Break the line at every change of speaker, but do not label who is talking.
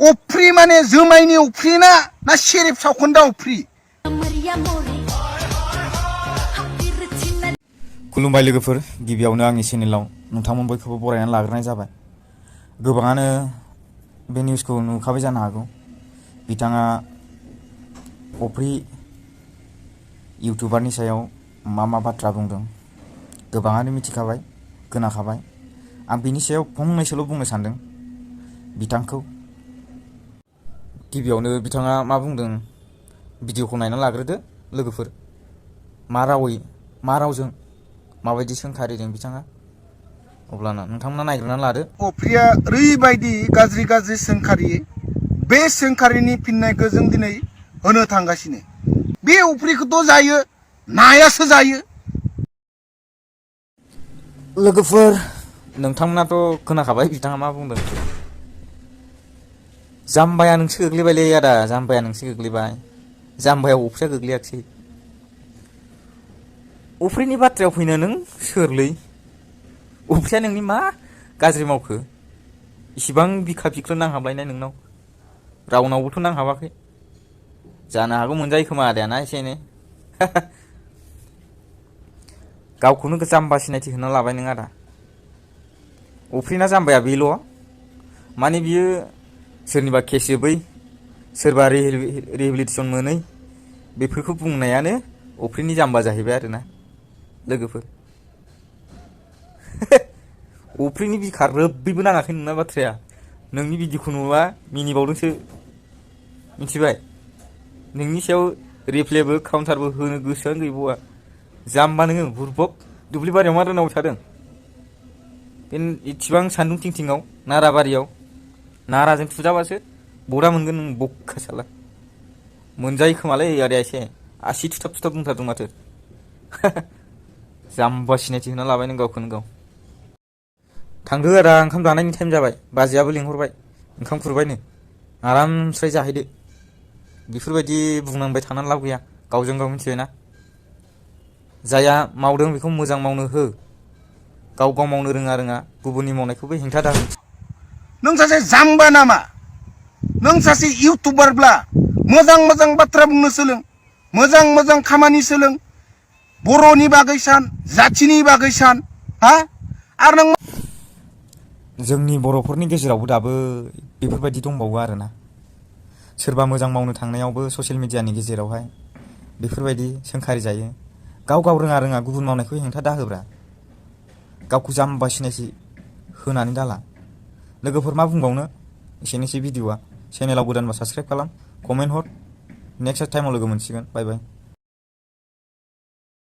अफ्रि माने जुमायनि अफ्रि ना सेरेब सावखोन्दा अफ्रि?
खुलुमबाय लोगोफोर, गिबियावनो आंनि चेनेलाव नोंथांमोन बयखौबो बरायनानै लाग्रोनाय जाबाय। गोबाङानो बे निउसखौ नुखाबाय जानो हागौ। बिथाङा अफ्रि इउटुबारनि सायाव मा बाथ्रा बुंदों गोबाङानो मिथिखाबाय, खोनाखाबाय। आं बिनि सायाव फंनैसोल' बुंनो सानदों बिथांखौ। गिबियावनो बिथाङा मा बुंदों भिडिअखौ नायना लाग्रोदो लोगोफोर। मा रावजों माबायदि सोंखारिदों बिथाङा, अब्लाना नोंथांमोना नायग्रोनानै लादो।
अफ्रिया ओरैबायदि गाज्रि सोंखारि, बे सोंखारिनि फिननायखौ जों दिनै होनो थांगासिनो। बे अफ्रिखौथ' जायो, नायासो जायो।
लोगोफोर, नोंथांमोनाथ' खोनाखाबाय बिथाङा मा बुंदों। जाम्बाया नोंसो गोग्लैबायलै आदा, जाम्बाया नोंसो गोग्लैबाय। जाम्बायाव अफ्रिया गोग्लैयाखिसै। अफ्रिनि बाथ्रायाव फैनो नों सोरलै? अफ्रिया नोंनि मा गाज्रि मावखो? इसिबां बिखा बिख्लो नांहाबलायनाय नोंनाव? रावनावबोथ' नांहाबाखै। जानो हागौ मोनजायो खोमा आदायाना एसे एनै। गावखौनो जाम्बा सिनायथि होना लाबाय नों आदा। अफ्रिना जाम्बाया बेल'? माने बियो सोरनिबा केस जोबै, सोरबा रिहेबिलिटेसन मोनै, बेफोरखौ बुंनायानो अफ्रिनि जाम्बा जाहैबाय आरोना लोगोफोर। अफ्रिनि बिखा रोब्बैबो नाङाखै नोंना बाथ्राया। नोंनि बिदिखौ नुबा मिनिबावदोंसो, मिथिबाय? नोंनि सायाव रिप्लेबो काउन्टारबो होनो गोसोआनो गैबावा। जाम्बा नोङो बुरबक। दुब्लि बारियाव मा रोनाव थादों? बे इसिबां सान्दुं थिंथिङाव नाराबारियाव नाराजों थुजाबासो बदा मोनगोन नों, बखा साला। मोनजायो खोमालै आदाया एसे। आसि थुथाब बुंथारदों माथो। जाम्बा सिनायथि होना लाबाय नों गावखौनो गाव। थांदो आदा, ओंखाम जानायनि टाइम जाबाय। बाजैयाबो लिंहरबाय, ओंखाम खुरबायनो। आरामस्राय जाहैदो। बेफोरबायदि बुंनांबाय थानानै लाब गैया, गावजों गाव मिथिबायना। जाया मावदों बेखौ मोजां मावनो हो। गाव मावनो रोङा गुबुननि मावनायखौबो हेंथा दा हो।
नों सासे जाम्बा नामा? नों सासे इउटुबारब्ला मोजां बाथ्रा बुंनो सोलों, मोजां खामानि सोलों। बर'नि बागै सान, जाथिनि बागै सान, हा? आरो नों
जोंनि बर'फोरनि गेजेरावबो दाबो बेफोरबायदि दंबावो आरोना। सोरबा मोजां मावनो थांनायावबो ससियेल मिडियानि गेजेरावहाय बेफोरबायदि सोंखारि जायो। गाव रोङा गुबुन मावनायखौ हेंथा दाहोब्रा। गावखौ जाम्बा सिनायथि होनानै दाला। लोगोफोर मा बुंबावनो, एसेनोसै भिडिअ'आ। चेनेलाव गोदानबा साबस्क्राइब खालाम, कमेन्ट हर। नेक्स्ट टाइमाव लोगो मोनसिगोन। बाय बाय।